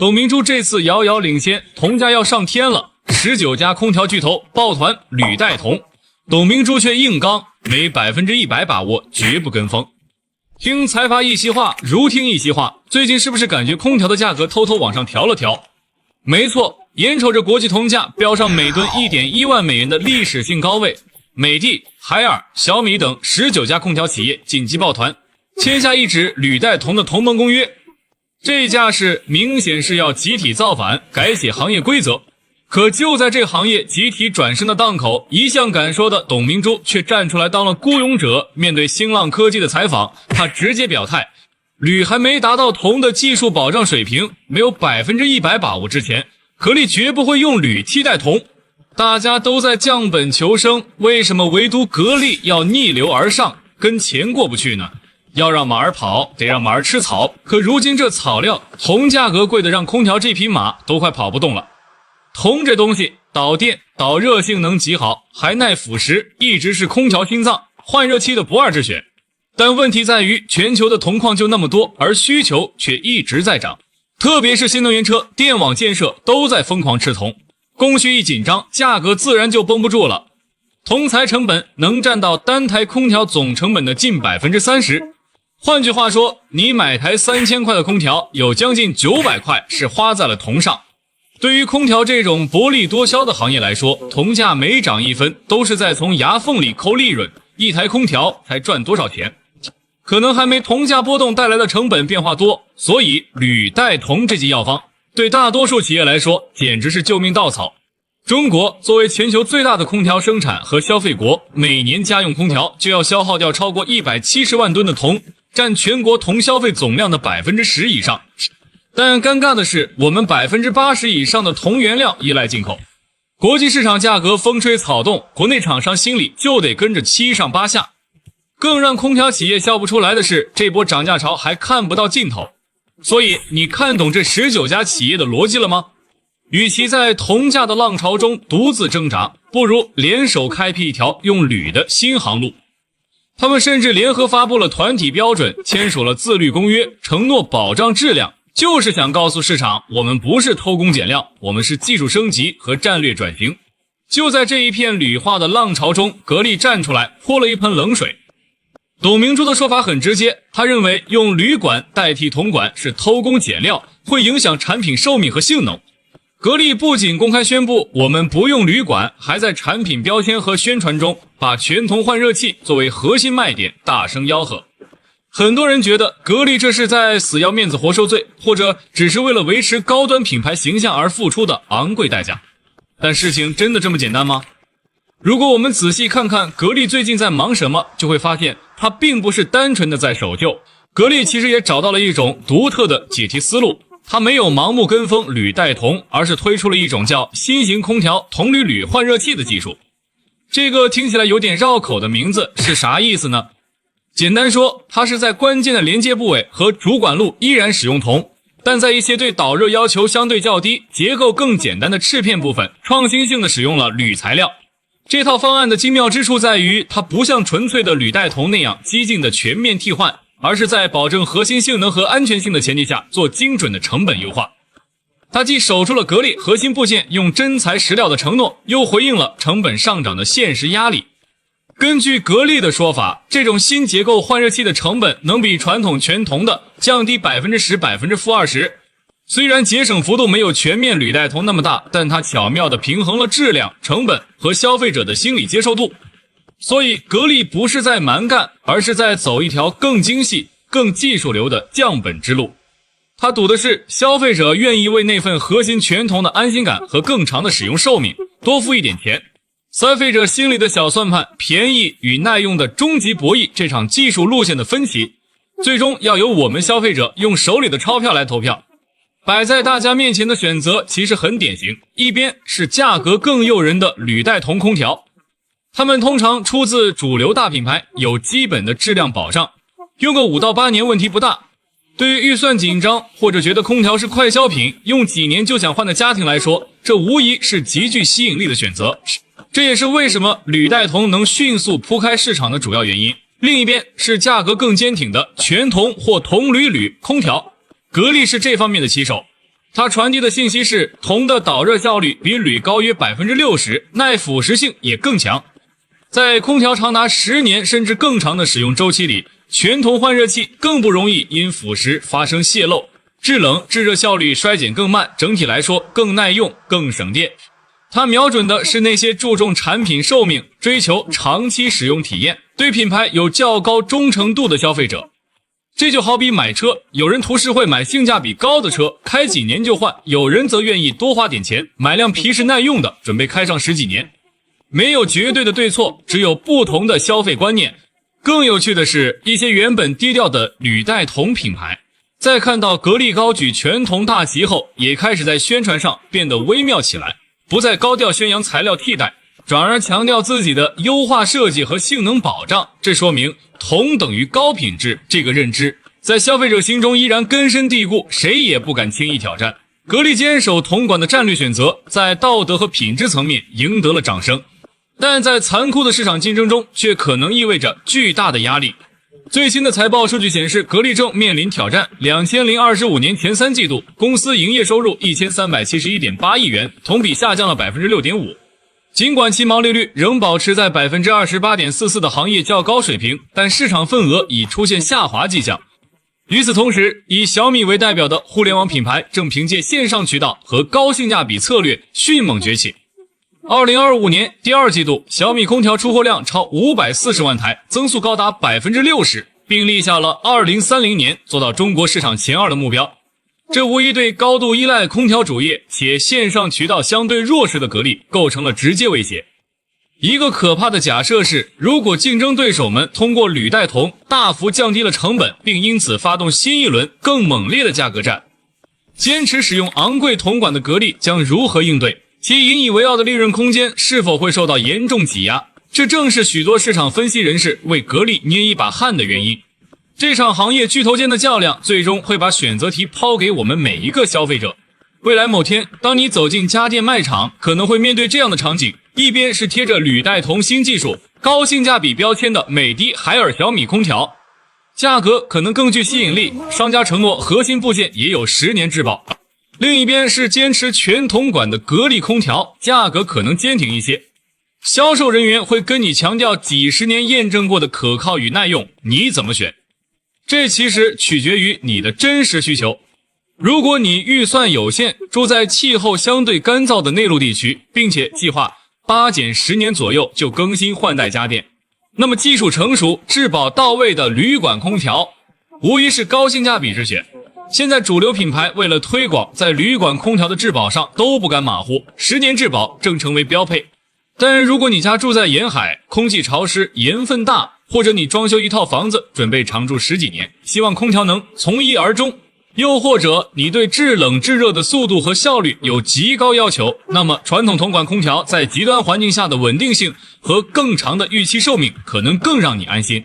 董明珠这次遥遥领先，铜价要上天了。19家空调巨头抱团屡带铜，董明珠却硬刚，没100%把握，绝不跟风。听财阀一席话，如听一席话。最近是不是感觉空调的价格偷偷往上调了调？没错，眼瞅着国际铜价飙上每吨 1.1 万美元的历史性高位，美的、海尔、小米等19家空调企业紧急抱团，签下一纸屡带铜的同盟公约。这架势明显是要集体造反，改写行业规则。可就在这行业集体转身的档口，一向敢说的董明珠却站出来当了孤勇者。面对新浪科技的采访，他直接表态，铝还没达到铜的技术保障水平，没有100%把握之前，格力绝不会用铝替代铜。大家都在降本求生，为什么唯独格力要逆流而上，跟钱过不去呢？要让马儿跑，得让马儿吃草。可如今这草料，铜价格贵的让空调这匹马都快跑不动了。铜这东西导电导热性能极好，还耐腐蚀，一直是空调心脏，换热器的不二之选。但问题在于全球的铜矿就那么多，而需求却一直在涨，特别是新能源车、电网建设都在疯狂吃铜，供需一紧张，价格自然就绷不住了。铜材成本能占到单台空调总成本的近 30%。换句话说，你买台3000块的空调，有将近900块是花在了铜上。对于空调这种薄利多销的行业来说，铜价每涨1分都是在从牙缝里抠利润，一台空调才赚多少钱？可能还没铜价波动带来的成本变化多，所以铝带铜这剂药方对大多数企业来说简直是救命稻草。中国作为全球最大的空调生产和消费国，每年家用空调就要消耗掉超过170万吨的铜，占全国铜消费总量的 10% 以上。但尴尬的是，我们 80% 以上的铜原料依赖进口，国际市场价格风吹草动，国内厂商心里就得跟着7上8下。更让空调企业笑不出来的是，这波涨价潮还看不到尽头。所以你看懂这19家企业的逻辑了吗？与其在铜价的浪潮中独自挣扎，不如联手开辟一条用铝的新航路。他们甚至联合发布了团体标准，签署了自律公约，承诺保障质量，就是想告诉市场，我们不是偷工减料，我们是技术升级和战略转型。就在这一片铝化的浪潮中，格力站出来泼了一盆冷水。董明珠的说法很直接，他认为用铝管代替铜管是偷工减料，会影响产品寿命和性能。格力不仅公开宣布我们不用铝管，还在产品标签和宣传中把全铜换热器作为核心卖点，大声吆喝。很多人觉得格力这是在死要面子活受罪，或者只是为了维持高端品牌形象而付出的昂贵代价。但事情真的这么简单吗？如果我们仔细看看格力最近在忙什么，就会发现它并不是单纯的在守旧。格力其实也找到了一种独特的解题思路，它没有盲目跟风铝带铜，而是推出了一种叫新型空调铜铝铝换热器的技术。这个听起来有点绕口的名字是啥意思呢？简单说，它是在关键的连接部位和主管路依然使用铜，但在一些对导热要求相对较低、结构更简单的翅片部分，创新性的使用了铝材料。这套方案的精妙之处在于，它不像纯粹的铝带铜那样激进的全面替换，而是在保证核心性能和安全性的前提下做精准的成本优化。它既守住了格力核心部件用真材实料的承诺，又回应了成本上涨的现实压力。根据格力的说法，这种新结构换热器的成本能比传统全铜的降低 10%、-20%。虽然节省幅度没有全面铝带铜那么大，但它巧妙地平衡了质量、成本和消费者的心理接受度。所以格力不是在蛮干，而是在走一条更精细、更技术流的降本之路。它赌的是消费者愿意为那份核心全铜的安心感和更长的使用寿命多付一点钱。消费者心里的小算盘，便宜与耐用的终极博弈，这场技术路线的分歧，最终要由我们消费者用手里的钞票来投票。摆在大家面前的选择其实很典型，一边是价格更诱人的铝带铜空调，它们通常出自主流大品牌，有基本的质量保障，用个5到8年问题不大。对于预算紧张或者觉得空调是快消品，用几年就想换的家庭来说，这无疑是极具吸引力的选择。这也是为什么铝带铜能迅速铺开市场的主要原因。另一边是价格更坚挺的全铜或铜铝铝空调，格力是这方面的旗手。它传递的信息是铜的导热效率比铝高约 60%， 耐腐蚀性也更强。在空调长达10年甚至更长的使用周期里，全铜换热器更不容易因腐蚀发生泄漏，制冷制热效率衰减更慢，整体来说更耐用更省电。它瞄准的是那些注重产品寿命、追求长期使用体验、对品牌有较高忠诚度的消费者。这就好比买车，有人图实惠买性价比高的车，开几年就换，有人则愿意多花点钱买辆皮实耐用的，准备开上10几年。没有绝对的对错，只有不同的消费观念。更有趣的是，一些原本低调的铝带铜品牌，在看到格力高举全铜大旗后，也开始在宣传上变得微妙起来，不再高调宣扬材料替代，转而强调自己的优化设计和性能保障。这说明铜等于高品质这个认知在消费者心中依然根深蒂固，谁也不敢轻易挑战。格力坚守铜管的战略选择，在道德和品质层面赢得了掌声，但在残酷的市场竞争中却可能意味着巨大的压力。最新的财报数据显示，格力正面临挑战。2025年前3季度，公司营业收入 1371.8 亿元，同比下降了 6.5%。尽管其毛利率仍保持在 28.44% 的行业较高水平，但市场份额已出现下滑迹象。与此同时，以小米为代表的互联网品牌正凭借线上渠道和高性价比策略迅猛崛起。2025年第2季度，小米空调出货量超540万台，增速高达 60%， 并立下了2030年做到中国市场前2的目标。这无疑对高度依赖空调主业且线上渠道相对弱势的格力构成了直接威胁。一个可怕的假设是，如果竞争对手们通过铝带铜大幅降低了成本，并因此发动新一轮更猛烈的价格战，坚持使用昂贵铜管的格力将如何应对？其引以为傲的利润空间是否会受到严重挤压？这正是许多市场分析人士为格力捏一把汗的原因。这场行业巨头间的较量最终会把选择题抛给我们每一个消费者。未来某天，当你走进家电卖场，可能会面对这样的场景：一边是贴着铝带铜新技术、高性价比标签的美的、海尔、小米空调，价格可能更具吸引力，商家承诺核心部件也有10年质保；另一边是坚持全铜管的格力空调，价格可能坚挺一些，销售人员会跟你强调几10年验证过的可靠与耐用，你怎么选？这其实取决于你的真实需求。如果你预算有限，住在气候相对干燥的内陆地区，并且计划8减10年左右就更新换代家电，那么技术成熟、质保到位的铝管空调无疑是高性价比之选。现在主流品牌为了推广，在铝管空调的质保上都不敢马虎，10年质保正成为标配。但如果你家住在沿海，空气潮湿、盐分大，或者你装修一套房子准备常住10几年，希望空调能从一而终，又或者你对制冷制热的速度和效率有极高要求，那么传统铜管空调在极端环境下的稳定性和更长的预期寿命可能更让你安心。